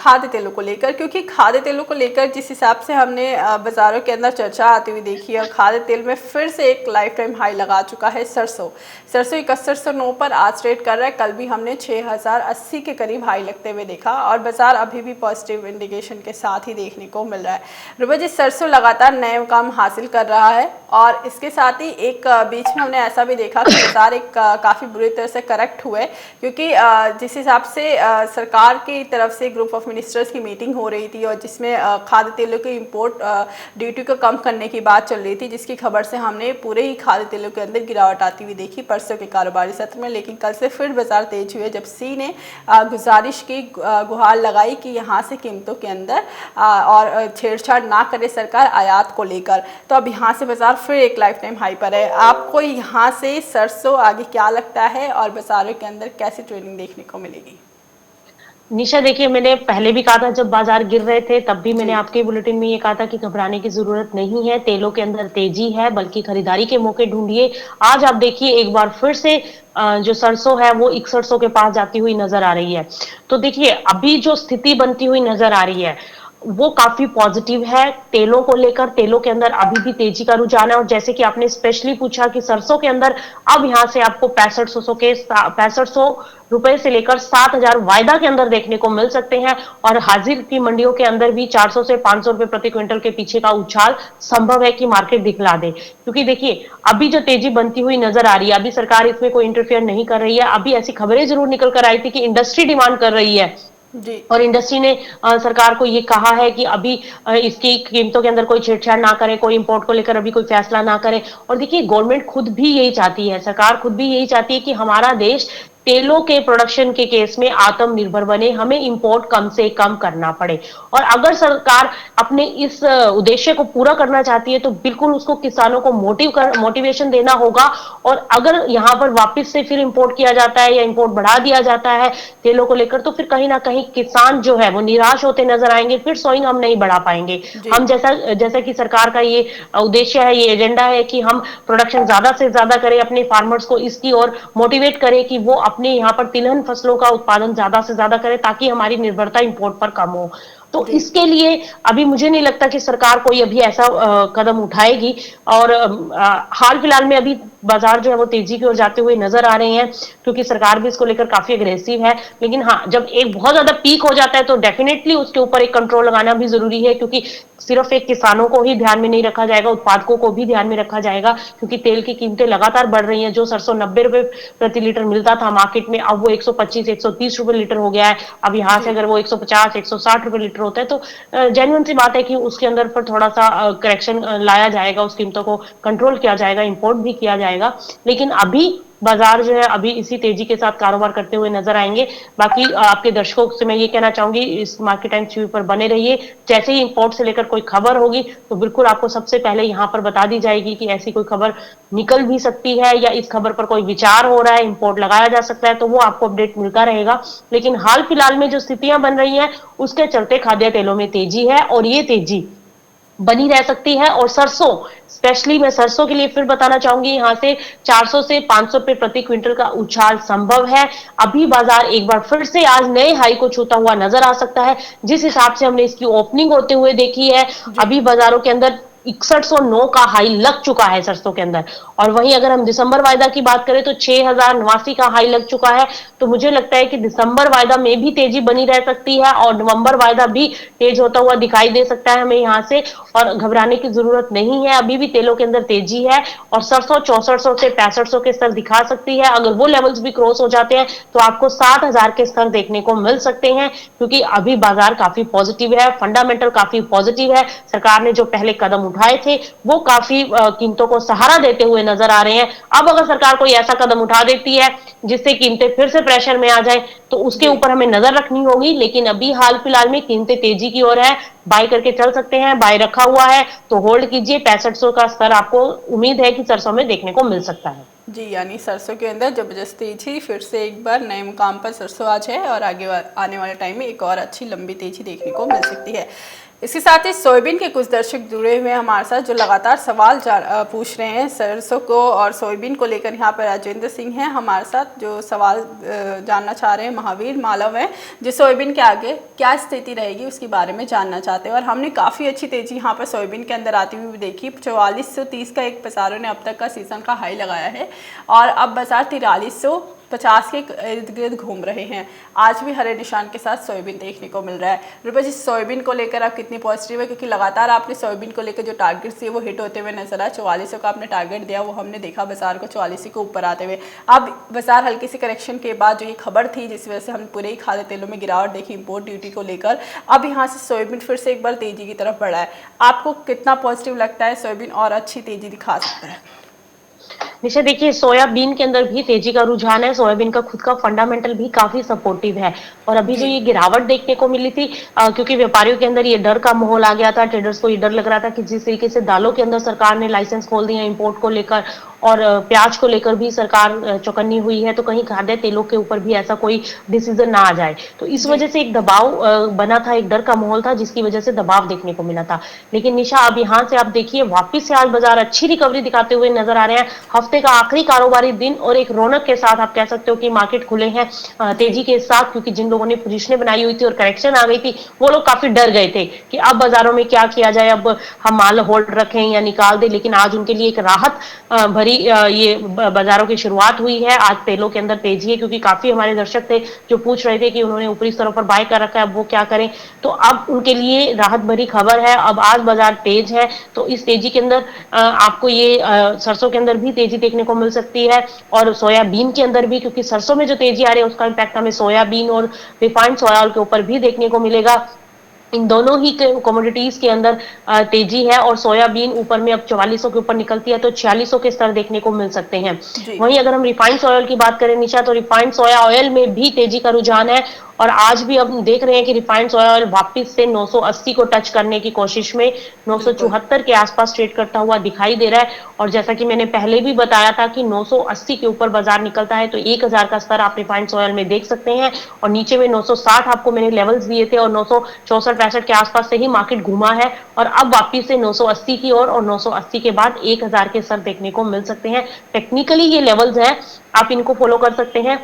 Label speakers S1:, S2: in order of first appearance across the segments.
S1: खाद्य तेलों को लेकर, क्योंकि खाद्य तेलों को लेकर जिस हिसाब से हमने बाज़ारों के अंदर चर्चा आती हुई देखी है, और खाद्य तेल में फिर से एक लाइफ टाइम हाई लगा चुका है सरसों। 6109 पर आज ट्रेड कर रहा है। कल भी हमने 6080 के करीब हाई लगते हुए देखा, और बाजार अभी भी पॉजिटिव इंडिकेशन के साथ ही देखने को मिल रहा है। रुपये जी, सरसों लगातार नए मुकाम हासिल कर रहा है, और इसके साथ ही एक बीच में हमने ऐसा भी देखा कि बाजार एक काफ़ी बुरी तरह से करेक्ट हुए, क्योंकि जिस हिसाब से सरकार की तरफ से ग्रुप ऑफ मिनिस्टर्स की मीटिंग हो रही थी, और जिसमें खाद्य तेलों के इंपोर्ट ड्यूटी को कम करने की बात चल रही थी, जिसकी खबर से हमने पूरे ही खाद्य तेलों के अंदर गिरावट आती हुई देखी परसों के कारोबारी सत्र में। लेकिन कल से फिर बाजार तेज हुए, जब सी ने गुजारिश की, गुहार लगाई कि यहाँ से कीमतों के अंदर और छेड़छाड़ ना करे सरकार आयात को लेकर। तो अब यहाँ से बाजार फिर एक लाइफ टाइम हाई पर है। आपको यहाँ से सरसों आगे क्या लगता है, और बाजारों के अंदर कैसी ट्रेडिंग देखने को मिलेगी?
S2: निशा, देखिए, मैंने पहले भी कहा था जब बाजार गिर रहे थे, तब भी मैंने
S1: जी
S2: आपके बुलेटिन में ये कहा था कि घबराने की जरूरत नहीं है, तेलों के अंदर तेजी है, बल्कि खरीदारी के मौके ढूंढिए। आज आप देखिए एक बार फिर से जो सरसों है वो 6100 के पास जाती हुई नजर आ रही है। तो देखिए अभी जो स्थिति बनती हुई नजर आ रही है वो काफी पॉजिटिव है तेलों को लेकर। तेलों के अंदर अभी भी तेजी का रुझान है, और जैसे कि आपने स्पेशली पूछा कि सरसों के अंदर अब यहां से आपको 6500 से लेकर 7000 वायदा के अंदर देखने को मिल सकते हैं, और हाजिर की मंडियों के अंदर भी 400 से 500 रुपए प्रति क्विंटल के पीछे का उछाल संभव है कि मार्केट दिखला दे। क्योंकि देखिए अभी जो तेजी बनती हुई नजर आ रही है, अभी सरकार इसमें कोई इंटरफेयर नहीं कर रही है। अभी ऐसी खबरें जरूर निकल कर आई थी कि इंडस्ट्री डिमांड कर रही है,
S1: जी
S2: और इंडस्ट्री ने सरकार को ये कहा है कि अभी इसकी कीमतों के अंदर कोई छेड़छाड़ ना करे, कोई इंपोर्ट को लेकर अभी कोई फैसला ना करे। और देखिए गवर्नमेंट खुद भी यही चाहती है, सरकार खुद भी यही चाहती है कि हमारा देश तेलों के प्रोडक्शन के केस में आत्मनिर्भर बने, हमें इंपोर्ट कम से कम करना पड़े। और अगर सरकार अपने इस उद्देश्य को पूरा करना चाहती है तो बिल्कुल उसको किसानों को मोटिवेशन देना होगा। और अगर यहां पर वापस से फिर इंपोर्ट किया जाता है या इंपोर्ट बढ़ा दिया जाता है तेलों को लेकर, तो फिर कहीं ना कहीं किसान जो है वो निराश होते नजर आएंगे, फिर सोइंग हम नहीं बढ़ा पाएंगे।
S1: जी
S2: हम जैसा जैसा कि सरकार का ये उद्देश्य है, ये एजेंडा है कि हम प्रोडक्शन ज्यादा से ज्यादा करें, अपने फार्मर्स को इसकी ओर मोटिवेट करें कि वो अपने यहाँ पर तिलहन फसलों का उत्पादन ज्यादा से ज्यादा करें, ताकि हमारी निर्भरता इंपोर्ट पर कम हो। तो
S1: जी
S2: इसके लिए अभी मुझे नहीं लगता कि सरकार कोई अभी ऐसा कदम उठाएगी। और हाल फिलहाल में अभी बाजार जो है वो तेजी की ओर जाते हुए नजर आ रहे हैं, क्योंकि सरकार भी इसको लेकर काफी अग्रेसिव है। लेकिन हाँ, जब एक बहुत ज्यादा पीक हो जाता है तो डेफिनेटली उसके ऊपर एक कंट्रोल लगाना भी जरूरी है, क्योंकि सिर्फ एक किसानों को ही ध्यान में नहीं रखा जाएगा, उत्पादकों को भी ध्यान में रखा जाएगा। क्योंकि तेल की कीमतें लगातार बढ़ रही हैं। जो सरसों 90 रुपए प्रति लीटर मिलता था मार्केट में, अब वो 125 130 रुपए लीटर हो गया है। अब यहाँ से
S1: जी
S2: अगर वो 150 160 रुपए लीटर होता है तो जेन्युइन सी बात है कि उसके अंदर पर थोड़ा सा करेक्शन लाया जाएगा, उस कीमतों को कंट्रोल किया जाएगा, इंपोर्ट भी किया जाएगा। लेकिन अभी बाजार जो है अभी इसी तेजी के साथ कारोबार करते हुए नजर आएंगे। बाकी आपके दर्शकों से मैं ये कहना चाहूंगी, इस मार्केट टाइम्स टीवी पर बने रहिए। जैसे ही इंपोर्ट से लेकर कोई खबर होगी तो बिल्कुल आपको सबसे पहले यहाँ पर बता दी जाएगी कि ऐसी कोई खबर निकल भी सकती है, या इस खबर पर कोई विचार हो रहा है, इंपोर्ट लगाया जा सकता है, तो वो आपको अपडेट मिलता रहेगा। लेकिन हाल फिलहाल में जो स्थितियां बन रही हैं उसके चलते खाद्य तेलों में तेजी है, और ये तेजी बनी रह सकती है। और सरसों, स्पेशली मैं सरसों के लिए फिर बताना चाहूंगी, यहां से 400 से 500 रुपए प्रति क्विंटल का उछाल संभव है। अभी बाजार एक बार फिर से आज नए हाई को छूता हुआ नजर आ सकता है। जिस हिसाब से हमने इसकी ओपनिंग होते हुए देखी है,
S1: जी
S2: अभी बाजारों के अंदर 6109 का हाई लग चुका है सरसों के अंदर। और वहीं अगर हम दिसंबर वायदा की बात करें तो 6089 का हाई लग चुका है। तो मुझे लगता है कि दिसंबर वायदा में भी तेजी बनी रह सकती है, और नवंबर वायदा भी तेज होता हुआ दिखाई दे सकता है हमें यहाँ से। और घबराने की जरूरत नहीं है, अभी भी तेलों के अंदर तेजी है, और सरसों 6400 से 6500 के स्तर दिखा सकती है। अगर वो लेवल्स भी क्रॉस हो जाते हैं तो आपको 7000 के स्तर देखने को मिल सकते हैं, क्योंकि अभी बाजार काफी पॉजिटिव है, फंडामेंटल काफी पॉजिटिव है। सरकार ने जो पहले कदम उठाए थे वो काफी कीमतों को सहारा देते हुए नजर आ रहे हैं। अब अगर सरकार कोई ऐसा कदम उठा देती है जिससे कीमतें फिर से प्रेशर में आ जाए तो उसके
S1: जी
S2: ऊपर हमें नजर रखनी होगी। लेकिन अभी हाल फिलहाल में कीमतें तेजी की ओर है, बाय करके चल सकते हैं। बाय रखा हुआ है तो होल्ड कीजिए। 6500 का स्तर आपको उम्मीद है कि सरसों में देखने को मिल सकता है।
S1: जी, यानी सरसों के अंदर जबरदस्त तेजी, फिर से एक बार नए मुकाम पर सरसों आज है, और आगे आने वाले टाइम में एक और अच्छी लंबी तेजी देखने को मिल सकती है। इसके साथ ही सोयाबीन के कुछ दर्शक जुड़े हुए हैं हमारे साथ, जो लगातार सवाल पूछ रहे हैं सरसों को और सोयाबीन को लेकर। यहाँ पर राजेंद्र सिंह हैं हमारे साथ, जो सवाल जानना चाह रहे हैं। महावीर मालव है, जो सोयाबीन के आगे क्या स्थिति रहेगी उसके बारे में जानना चाहते हैं। और हमने काफ़ी अच्छी तेज़ी यहाँ पर सोयाबीन के अंदर आती हुई देखी। 4430 का एक बाजारों ने अब तक का सीज़न का हाई लगाया है और अब बाजार 4350 के इर्द गिर्द घूम रहे हैं। आज भी हरे निशान के साथ सोयाबीन देखने को मिल रहा है। रूपा जी, सोयाबीन को लेकर आप कितनी पॉजिटिव है, क्योंकि लगातार आपने सोयाबीन को लेकर जो टारगेट दिए वो हिट होते हुए नजर आए। 4400 का आपने टारगेट दिया, वो हमने देखा बाजार को 4400 के ऊपर आते हुए। अब बाजार हल्की सी करेक्शन के बाद जो ये खबर थी जिस वजह से हम पूरे ही खाद्य तेलों में गिरावट देखी इम्पोर्ट ड्यूटी को लेकर, अब यहाँ से सोयाबीन फिर से एक बार तेजी की तरफ बढ़ा है। आपको कितना पॉजिटिव लगता है, सोयाबीन और अच्छी तेजी दिखा सकता है?
S2: निशा, देखिए सोयाबीन के अंदर भी तेजी का रुझान है। सोयाबीन का खुद का फंडामेंटल भी काफी सपोर्टिव है और अभी जो
S1: जी
S2: ये गिरावट देखने को मिली थी, क्योंकि व्यापारियों के अंदर ये डर का माहौल आ गया था। ट्रेडर्स को ये डर लग रहा था कि जिस तरीके से दालों के अंदर सरकार ने लाइसेंस खोल दिए इंपोर्ट को लेकर और प्याज को लेकर भी सरकार चौकन्नी हुई है, तो कहीं खाद्य तेलों के ऊपर भी ऐसा कोई डिसीजन ना आ जाए। तो इस
S1: जी
S2: वजह से एक दबाव बना था, एक डर का माहौल था, जिसकी वजह से दबाव देखने को मिला था। लेकिन निशा, अब यहाँ से आप देखिए वापिस से आज बाजार अच्छी रिकवरी दिखाते हुए नजर आ रहे हैं। हफ्ते का आखिरी कारोबारी दिन और एक रौनक के साथ आप कह सकते हो कि मार्केट खुले हैं तेजी के साथ, क्योंकि जिन लोगों ने पोजीशनें बनाई हुई थी और करेक्शन आ गई थी, वो लोग काफी डर गए थे कि अब बाजारों में क्या किया जाए, अब हम माल होल्ड रखें या निकाल दें। लेकिन आज उनके लिए एक राहत भरी ये बाजारों की शुरुआत हुई है। आज तेलों के अंदर तेजी है, क्योंकि काफी हमारे दर्शक थे जो पूछ रहे थे कि उन्होंने ऊपरी स्तरों पर बाय कर रखा है, अब वो क्या करें। तो अब उनके लिए राहत भरी खबर है, अब आज बाजार तेज है। तो इस तेजी के अंदर आपको ये सरसों के अंदर भी तेजी देखने को मिल सकती है और सोयाबीन के अंदर भी, क्योंकि सरसों में जो तेजी आ रही है उसका इम्पैक्ट हमें सोयाबीन और रिफाइंड सोया ऑयल के ऊपर भी देखने को मिलेगा। इन दोनों ही कमोडिटीज के अंदर तेजी है और सोयाबीन ऊपर में अब 4400 के ऊपर निकलती है तो 4600 के स्तर देखने को मिल सकते हैं।
S1: जी
S2: वहीं अगर हम रिफाइंड सोया ऑयल की बात करें निशा, तो रिफाइंड सोया ऑयल में भी तेजी का रुझान है और आज भी अब देख रहे हैं कि रिफाइंड सोया ऑयल वापस से 980 को टच करने की कोशिश में
S1: बिल्कुल
S2: 974 के आसपास ट्रेड करता हुआ दिखाई दे रहा है। और जैसा कि मैंने पहले भी बताया था कि 980 के ऊपर बाजार निकलता है तो 1000 का स्तर आप रिफाइंड सोया ऑयल में देख सकते हैं और नीचे में 960 आपको मैंने लेवल्स दिए थे और 964-65 के आसपास से ही मार्केट घूमा है और अब वापिस से 980 की ओर और 980 के बाद 1000 के स्तर देखने को मिल सकते हैं। टेक्निकली ये लेवल्स हैं, आप इनको फॉलो कर सकते हैं।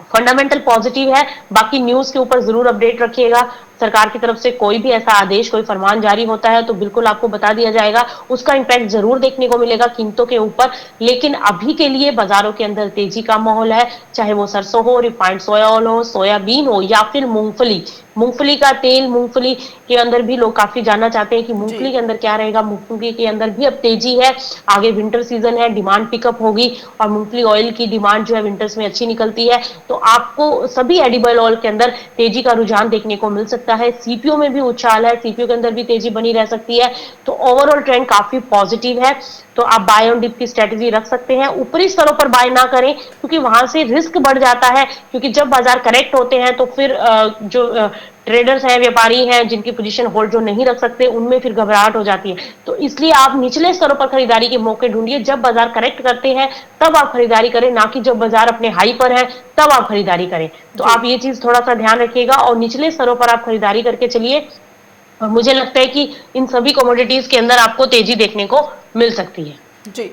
S2: फंडामेंटल पॉजिटिव है। बाकी न्यूज के ऊपर जरूर अपडेट रखिएगा। सरकार की तरफ से कोई भी ऐसा आदेश, कोई फरमान जारी होता है तो बिल्कुल आपको बता दिया जाएगा, उसका इंपैक्ट जरूर देखने को मिलेगा कीमतों के ऊपर। लेकिन अभी के लिए बाजारों के अंदर तेजी का माहौल है, चाहे वो सरसों हो, रिफाइंड सोया ऑयल हो, सोयाबीन हो या फिर मूंगफली। मूंगफली का तेल, मूंगफली के अंदर भी लोग काफी जानना चाहते हैं कि
S1: जी
S2: मूंगफली के अंदर क्या रहेगा। मूंगफली के अंदर भी अब तेजी है, आगे विंटर सीजन है, डिमांड पिकअप होगी और मूंगफली ऑयल की डिमांड जो है विंटर्स में अच्छी निकलती है। तो आपको सभी एडिबल ऑयल के अंदर तेजी का रुझान देखने को मिल सकता है। सीपीओ में भी उछाल है, सीपीओ के अंदर भी तेजी बनी रह सकती है। तो ओवरऑल ट्रेंड काफी पॉजिटिव है। तो आप बाय ऑन डिप की स्ट्रेटेजी रख सकते हैं। ऊपरी स्तरों पर बाय ना करें क्योंकि वहां से रिस्क बढ़ जाता है, क्योंकि जब बाजार करेक्ट होते हैं तो फिर जो ट्रेडर्स हैं, व्यापारी हैं, जिनकी पोजीशन होल्ड जो नहीं रख सकते, उनमें फिर घबराहट हो जाती है। तो इसलिए आप निचले स्तरों पर खरीदारी के मौके ढूंढिए। जब बाजार करेक्ट करते हैं तब आप खरीदारी करें, ना कि जब बाजार अपने हाई पर है तब आप खरीदारी करें। तो
S1: जी
S2: आप ये चीज थोड़ा सा ध्यान रखिएगा और निचले स्तरों पर आप खरीदारी करके चलिए। और मुझे लगता है कि इन सभी कमोडिटीज के अंदर आपको तेजी देखने को मिल सकती है।
S1: जी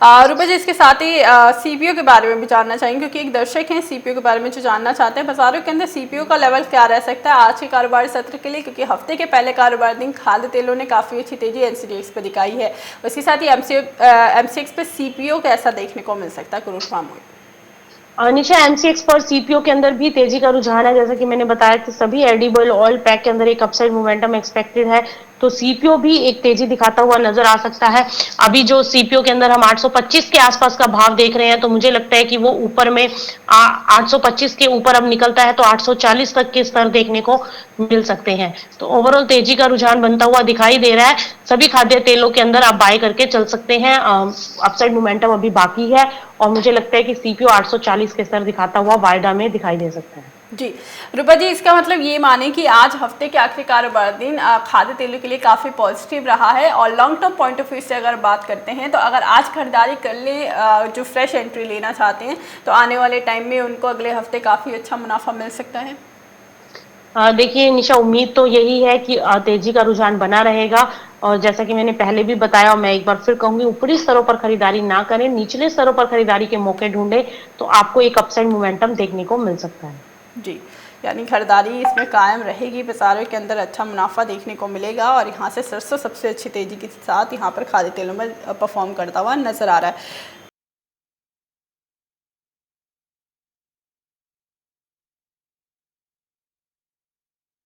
S1: रूपा जी, इसके साथ ही सीपीओ के बारे में भी जानना चाहेंगे, क्योंकि एक दर्शक हैं सीपीओ के बारे में जो जानना चाहते हैं बाजारों के अंदर सीपीओ का लेवल क्या रह सकता है आज के कारोबारी सत्र के लिए, क्योंकि हफ्ते के पहले कारोबारी दिन खाद्य तेलों ने काफ़ी अच्छी तेजी एनसीडीएक्स पर दिखाई है। उसके साथ ही एमसीएक्स पे सीपीओ कैसा देखने को मिल सकता है क्रूड पाम ऑयल?
S2: निशा, एमसीएक्स पर सीपीओ के अंदर भी तेजी का रुझान है। जैसा कि मैंने बताया कि सभी एडिबल ऑयल पैक के अंदर एक अपसाइड मोमेंटम एक्सपेक्टेड है, तो सीपीओ भी एक तेजी दिखाता हुआ नजर आ सकता है। अभी जो सीपीओ के अंदर हम 825 के आसपास का भाव देख रहे हैं, तो मुझे लगता है कि वो ऊपर में 825 के ऊपर अब निकलता है तो 840 तक के स्तर देखने को मिल सकते हैं। तो ओवरऑल तेजी का रुझान बनता हुआ दिखाई दे रहा है। सभी खाद्य तेलों के अंदर आप बाय करके चल सकते हैं। अपसाइड मोमेंटम अभी बाकी है और मुझे लगता है कि सीपीओ 840 के स्तर दिखाता हुआ वायदा में दिखाई दे सकता है।
S1: जी रूपा जी, इसका मतलब ये माने कि आज हफ्ते के आखिरी कारोबार दिन खाद्य तेलों के लिए काफ़ी पॉजिटिव रहा है और long term point of view से अगर बात करते हैं तो अगर आज खरीदारी कर ले जो फ्रेश एंट्री लेना चाहते हैं तो आने वाले टाइम में उनको अगले हफ्ते काफ़ी अच्छा मुनाफा मिल सकता है।
S2: देखिए निशा, उम्मीद तो यही है कि तेजी का रुझान बना रहेगा। और जैसा कि मैंने पहले भी बताया और मैं एक बार फिर कहूंगी, ऊपरी स्तरों पर खरीदारी ना करें, निचले स्तरों पर खरीदारी के मौके ढूंढें, तो आपको एक अपसाइड मोमेंटम देखने को मिल सकता है।
S1: जी, यानी खरीदारी इसमें कायम रहेगी, बाज़ारों के अंदर अच्छा मुनाफा देखने को मिलेगा और यहाँ से सरसों सबसे अच्छी तेज़ी के साथ यहाँ पर खाद्य तेलों में परफॉर्म करता हुआ नज़र आ रहा है।